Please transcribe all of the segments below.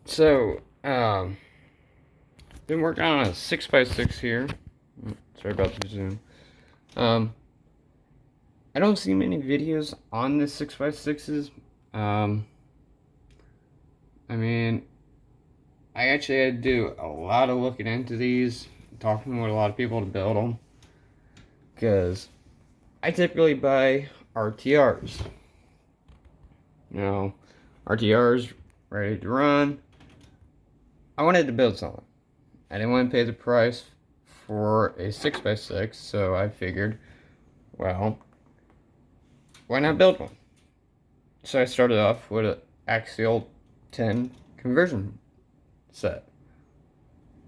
So, been working on a 6x6 here. Sorry about the zoom. I don't see many videos on this 6x6s. I mean, I actually had to do a lot of looking into these, talking with a lot of people to build them, because I typically buy RTRs. You know, RTRs ready to run. I wanted to build something. I didn't want to pay the price for a 6x6, so I figured, well, why not build one? So I started off with an Axial 10 conversion set.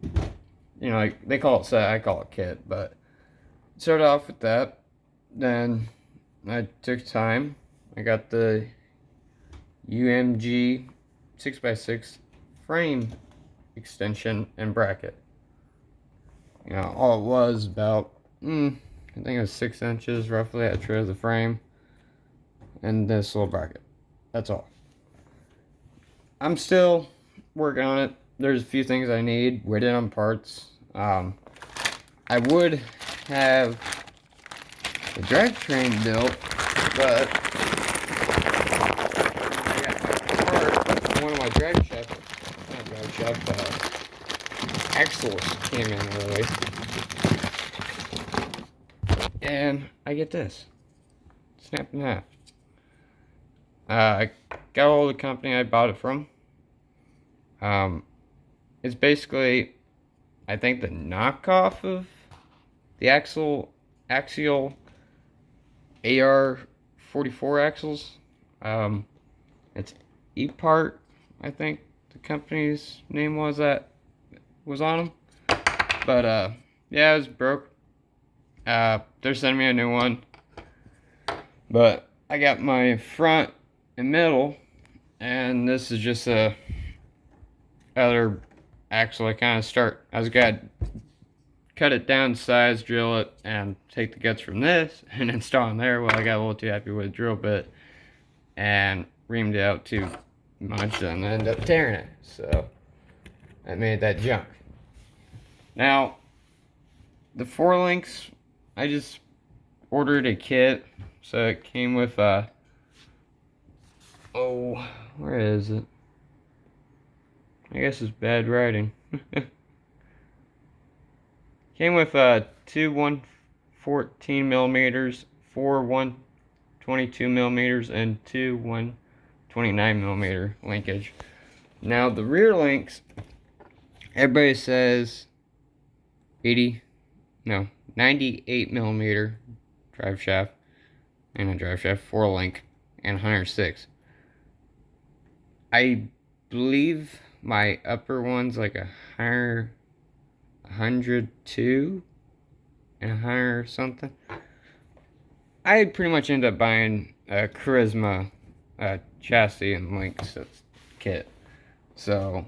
You know, like they call it set, I call it kit, but started off with that. Then I took time. I got the UMG 6x6 frame extension and bracket. You know, all it was about, I think it was 6 inches roughly at the the frame. And this little bracket. That's all. I'm still working on it. There's a few things I need waiting on parts. I would have the drivetrain built, but I got my part. One of my axles came in early. And I get this. Snapped in half. I got all the company I bought it from. It's basically, I think, the knockoff of the Axial AR44 axles. It's E-Part, I think the company's name was on them. But yeah, it was broke. They're sending me a new one. But I got my front and middle, and this is just a other axle. I was gonna cut it down size, drill it, and take the guts from this and install them there. Well, I got a little too happy with the drill bit and reamed it out too much and ended up tearing it. So I made that junk. Now the 4 links, I just ordered a kit, so it came with where is it? I guess it's bad writing. Came with two 114 millimeters, four 122 millimeters, and two 129 millimeter linkage. Now the rear links, everybody says 98 millimeter drive shaft, and a drive shaft 4 link, and 106. I believe my upper one's like 102 and 100 something. I pretty much end up buying a Charisma chassis and links kit. So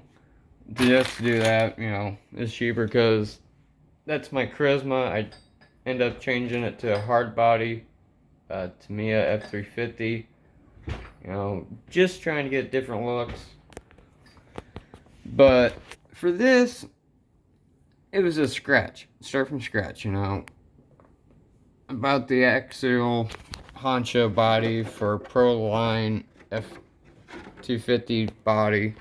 just to do that, you know, it's cheaper because that's my Charisma. I end up changing it to a hard body Tamiya F350. You know, just trying to get different looks. But for this, it was a scratch. Start from scratch, you know. About the Axial Honcho body for Pro Line F250 body.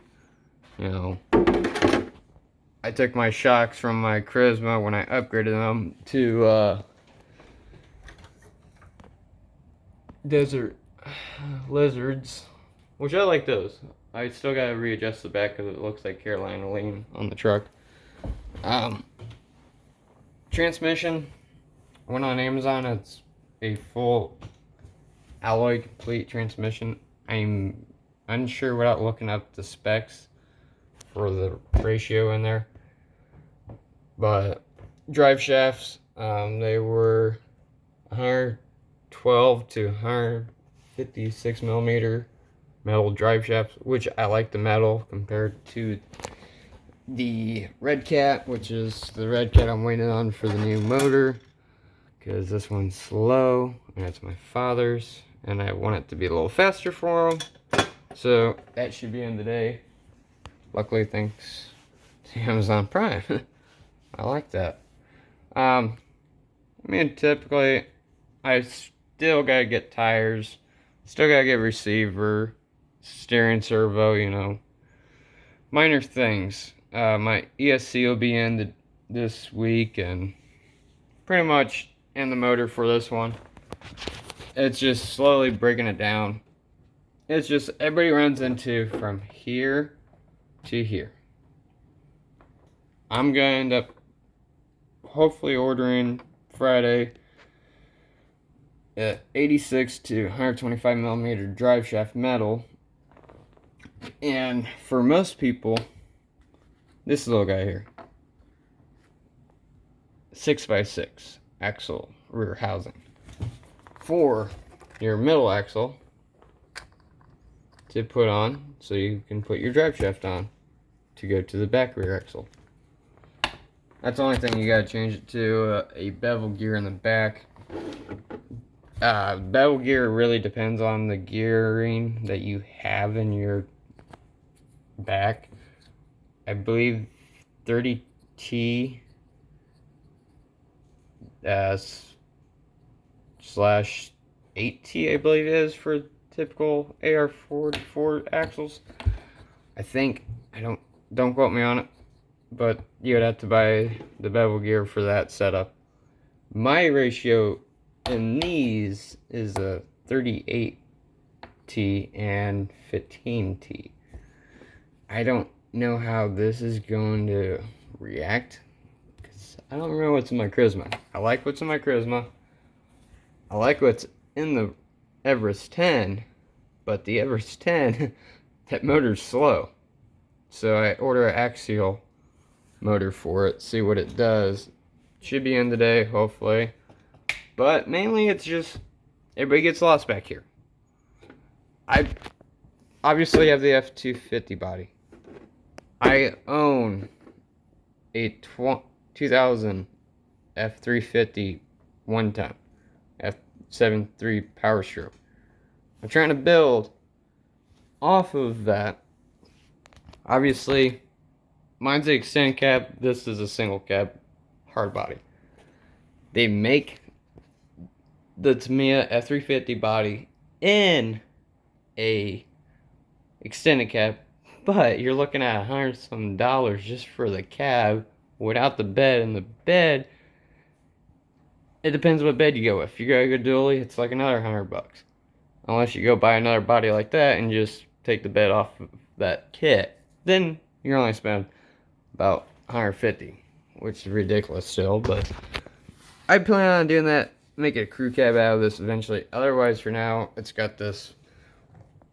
You know, I took my shocks from my Charisma when I upgraded them to Desert Lizards, which I like those. I still gotta readjust the back because it looks like Carolina lean on the truck. Transmission, went on Amazon. It's a full alloy complete transmission. I'm unsure without looking up the specs for the ratio in there. But drive shafts, they were 112 to 156 millimeter metal drive shafts, which I like the metal compared to the Red Cat, which is the Red Cat I'm waiting on for the new motor, because this one's slow and it's my father's and I want it to be a little faster for him. So that should be in the day. Luckily, thanks to Amazon Prime. I like that. I mean, typically, I still gotta get tires, still gotta get receiver, steering servo, you know, minor things. My ESC will be in this week, and pretty much in the motor for this one. It's just slowly breaking it down. It's just everybody runs into from here to here. I'm gonna end up hopefully ordering Friday 86 to 125 millimeter drive shaft metal, and for most people, this little guy here, 6x6 axle rear housing for your middle axle to put on, so you can put your drive shaft on to go to the back rear axle. That's the only thing you gotta change it to. A bevel gear in the back. Bevel gear really depends on the gearing that you have in your back. I believe 30T slash 8T, I believe it is for typical AR44 axles. I think, don't quote me on it, but you would have to buy the bevel gear for that setup. My ratio in these is a 38T and 15T. I don't know how this is going to react, because I don't know what's in my Charisma. I like what's in my Charisma. I like what's in the Everest 10, but the Everest 10, that motor's slow. So I order an Axial motor for it, see what it does. Should be in today, hopefully. But mainly it's just, everybody gets lost back here. I obviously have the F-250 body. I own a 2000 F-350 one-ton F-73 Power Stroke. I'm trying to build off of that. Obviously, mine's an extended cab. This is a single cab hard body. They make the Tamiya F-350 body in a extended cab, but you're looking at $100 some just for the cab without the bed. And the bed, it depends what bed you go with. If you go a dually, it's like another $100. Unless you go buy another body like that and just take the bed off of that kit, then you're only spending about $150, which is ridiculous still. But I plan on doing that, make a crew cab out of this eventually. Otherwise, for now, it's got this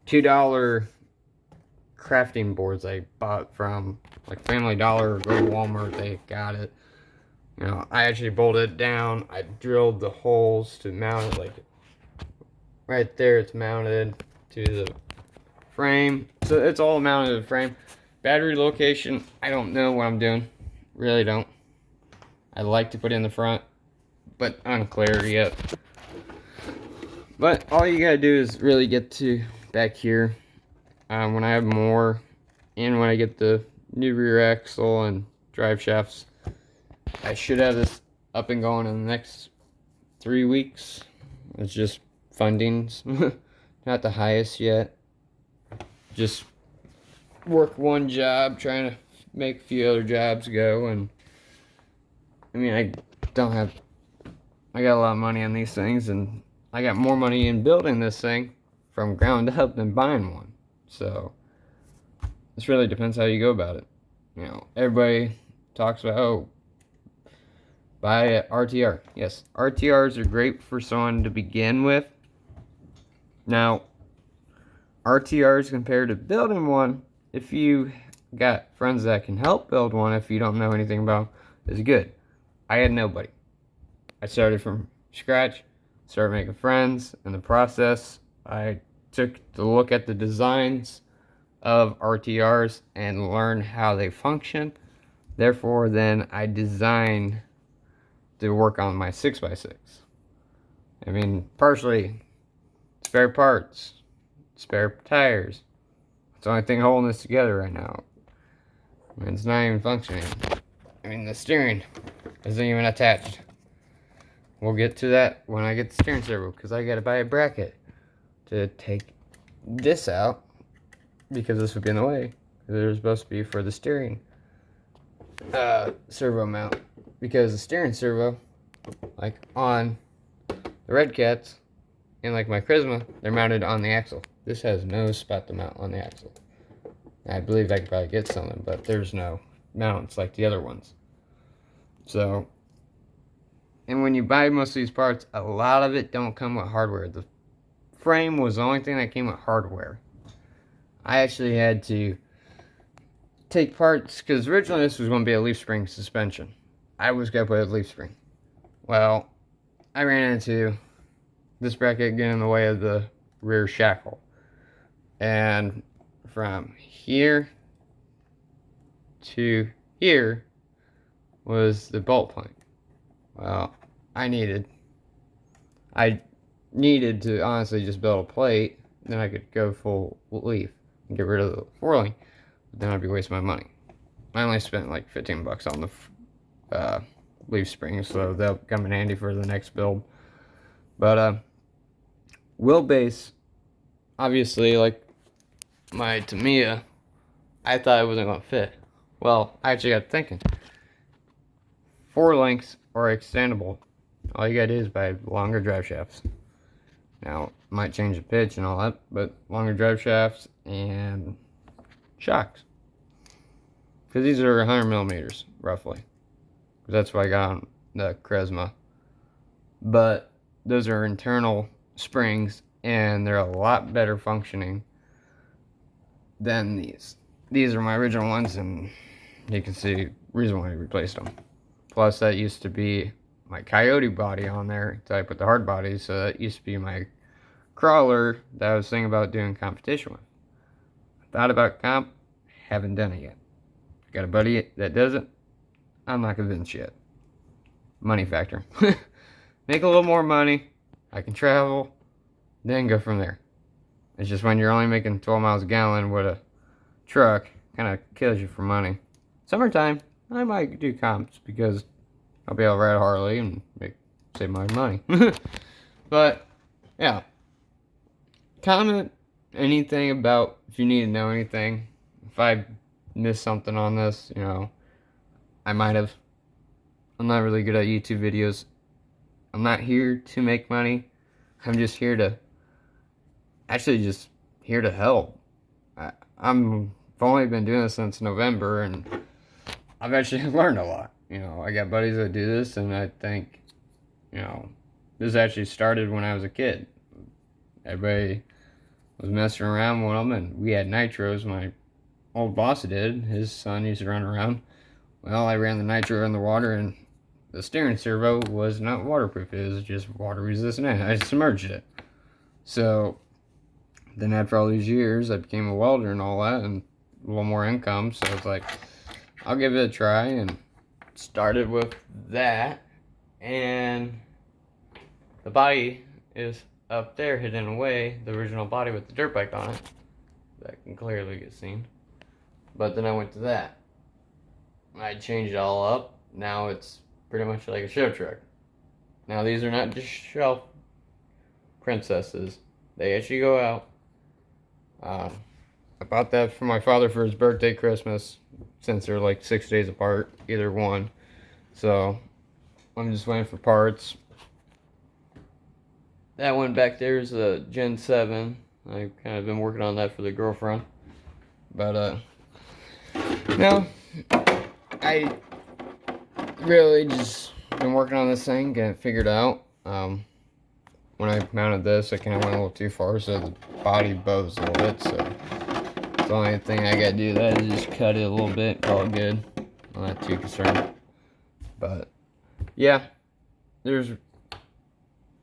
$2 crafting boards I bought from like Family Dollar or go to Walmart. They got it. You know, I actually bolted it down. I drilled the holes to mount it, like right there. It's mounted to the frame, so it's all mounted to the frame. Battery location, I don't know what I'm doing. Really don't. I'd like to put it in the front, but unclear yet. But all you gotta do is really get to back here. When I have more, and when I get the new rear axle and drive shafts, I should have this up and going in the next 3 weeks. It's just fundings, not the highest yet. Just work one job, trying to make a few other jobs go. And I mean, I got a lot of money on these things, and I got more money in building this thing from ground up than buying one. So this really depends how you go about it. You know, everybody talks about, oh, buy a RTR. Yes, RTRs are great for someone to begin with. Now, RTRs compared to building one, if you got friends that can help build one, if you don't know anything about, is good. I had nobody. I started from scratch, started making friends. In the process, I took a look at the designs of RTRs and learned how they function. Therefore, then I designed to work on my 6x6. I mean, partially spare parts, spare tires. It's the only thing holding this together right now. It's not even functioning. I mean, the steering isn't even attached. We'll get to that when I get the steering servo, because I gotta buy a bracket to take this out, because this would be in the way. They're supposed to be for the steering servo mount, because the steering servo, like on the Red Cats and like my Charisma, they're mounted on the axle. This has no spot to mount on the axle. I believe I could probably get something, but there's no mounts like the other ones. So, and when you buy most of these parts, a lot of it don't come with hardware. The frame was the only thing that came with hardware. I actually had to take parts, because originally this was going to be a leaf spring suspension. I was going to put a leaf spring. Well, I ran into this bracket getting in the way of the rear shackle. And from here to here was the bolt point. Well, I needed to honestly just build a plate, then I could go full leaf and get rid of the four-link, but then I'd be wasting my money. I only spent like 15 bucks on the leaf springs, so they'll come in handy for the next build. But wheelbase, obviously, like my Tamiya, I thought it wasn't going to fit. Well, I actually got thinking. 4 links are extendable. All you gotta do is buy longer drive shafts. Now, might change the pitch and all that, but longer drive shafts and shocks. Because these are 100 millimeters, roughly. That's what I got on the Charisma. But those are internal springs, and they're a lot better functioning than these. These are my original ones, and you can see the reason why I replaced them. Plus, that used to be my Coyote body on there, so I put the hard body, so that used to be my crawler that I was thinking about doing competition with. Thought about comp, haven't done it yet. Got a buddy that does it, I'm not convinced yet. Money factor. Make a little more money, I can travel, then go from there. It's just when you're only making 12 miles a gallon with a truck, kind of kills you for money. Summertime, I might do comps because I'll be able to ride a Harley and save my money. But, yeah. Comment anything about if you need to know anything. If I missed something on this, you know, I might have. I'm not really good at YouTube videos. I'm not here to make money. I'm just here to, actually just here to help. I've only been doing this since November, and I've actually learned a lot. You know, I got buddies that do this, and I think, you know, this actually started when I was a kid. Everybody was messing around with them, and we had nitros. My old boss did. His son used to run around. Well, I ran the nitro in the water, and the steering servo was not waterproof. It was just water resistant. I submerged it. So then after all these years, I became a welder and all that, and a little more income. So it's like, I'll give it a try, and started with that. And the body is up there hidden away, the original body with the dirt bike on it. That can clearly get seen. But then I went to that. I changed it all up. Now it's pretty much like a show truck. Now these are not just shelf princesses. They actually go out. I bought that for my father for his birthday, Christmas, since they're like 6 days apart, either one. So I'm just waiting for parts. That one back there is a Gen 7. I've kind of been working on that for the girlfriend. But, no, I really just been working on this thing, getting it figured out. When I mounted this, I kind of went a little too far, so the body bows a little bit, so the only thing I gotta do that is just cut it a little bit, call it good. I'm not too concerned. But, yeah, there's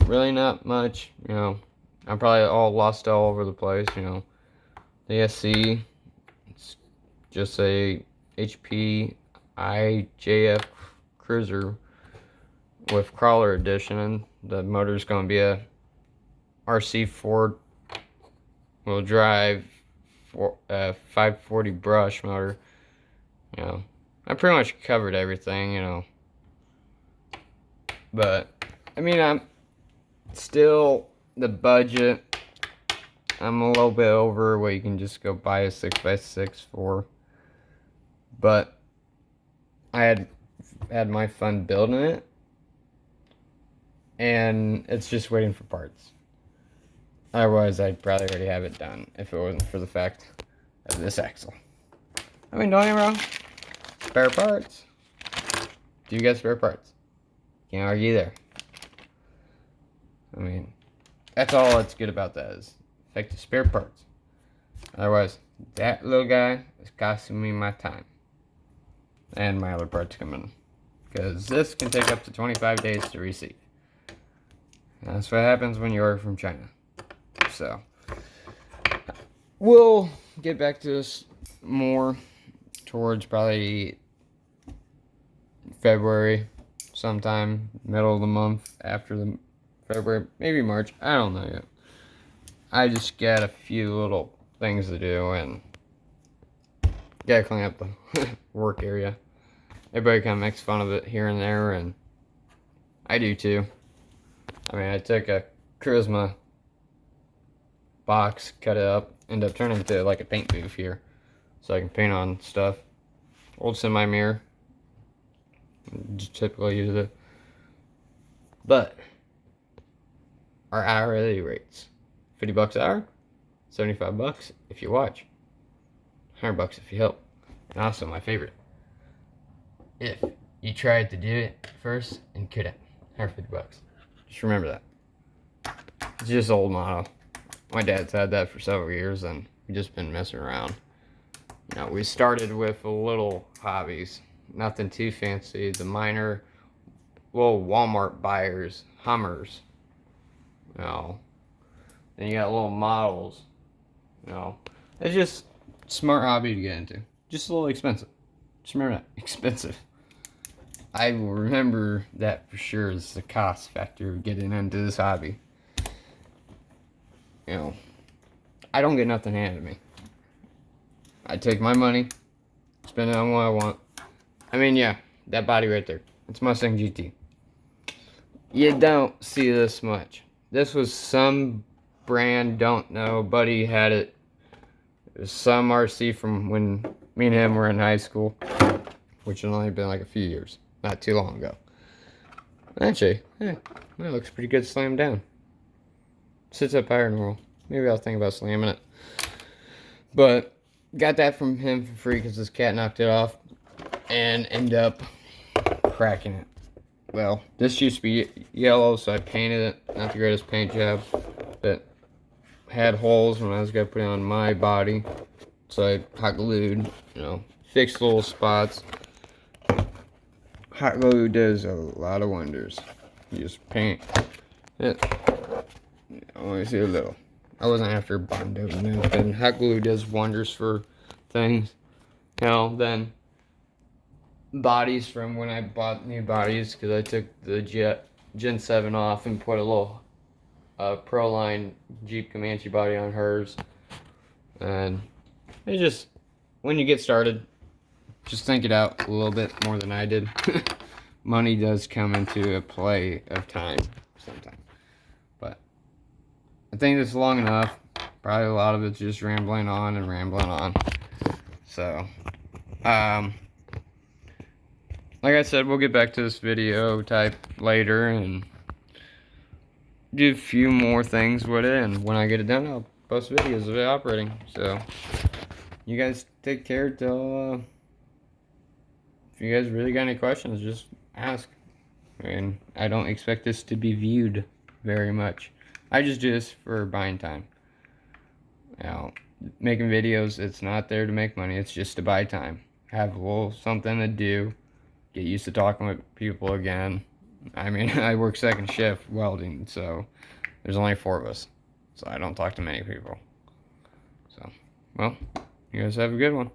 really not much, you know. I'm probably all lost all over the place, you know. The SC, it's just a HP IJF cruiser with crawler edition, and the motor's going to be a RC Ford wheel drive 540 brush motor. You know, I pretty much covered everything, you know. But, I mean, I'm still, the budget, I'm a little bit over what you can just go buy a 6x6 for. But, I had my fun building it. And it's just waiting for parts. Otherwise, I'd probably already have it done if it wasn't for the fact of this axle. I mean, don't get me wrong. Spare parts. Do you get spare parts? Can't argue there. I mean, that's all that's good about that is effective spare parts. Otherwise, that little guy is costing me my time. And my other parts come in. Because this can take up to 25 days to receive. That's what happens when you order from China. So, we'll get back to this more towards probably February, sometime middle of the month after the February, maybe March. I don't know yet. I just got a few little things to do and gotta clean up the work area. Everybody kind of makes fun of it here and there, and I do too. I mean, I took a Charisma box, cut it up, ended up turning it into like a paint booth here, so I can paint on stuff. Old semi-mirror, just typically use it. But our hourly rates: $50 an hour, $75 if you watch, $100 if you help, and also my favorite: if you tried to do it first and couldn't, $150. Just remember that. It's just old motto. My dad's had that for several years, and we've just been messing around. You know, we started with little hobbies, nothing too fancy. The minor little Walmart buyers, Hummers. You know, then you got little models. You know, it's just a smart hobby to get into. Just a little expensive. Just remember that, expensive. I will remember that for sure is the cost factor of getting into this hobby. You know, I don't get nothing handed to me. I take my money, spend it on what I want. I mean, yeah, that body right there. It's Mustang GT. You don't see this much. This was some brand, don't know. Buddy had it. It was some RC from when me and him were in high school, which had only been like a few years. Not too long ago. Actually, that looks pretty good slammed down. Sits up higher than roll. Maybe I'll think about slamming it. But got that from him for free because this cat knocked it off and ended up cracking it. Well, this used to be yellow, so I painted it. Not the greatest paint job, but had holes when I was going to put it on my body. So I hot glued, you know, fixed little spots. Hot glue does a lot of wonders. You just paint it. I only see a little. I wasn't after Bondo and hot glue does wonders for things. You know, then bodies from when I bought new bodies, because I took the Gen 7 off and put a little Proline Jeep Comanche body on hers. And it just, when you get started, just think it out a little bit more than I did. Money does come into a play of time sometimes. But I think this is long enough. Probably a lot of it's just rambling on and rambling on. So, like I said, we'll get back to this video type later and do a few more things with it. And when I get it done, I'll post videos of it operating. So, you guys take care till... if you guys really got any questions, just ask. I mean, I don't expect this to be viewed very much. I just do this for buying time. You know, making videos, it's not there to make money. It's just to buy time. Have a little something to do. Get used to talking with people again. I mean, I work second shift welding, so there's only 4 of us. So I don't talk to many people. So, well, you guys have a good one.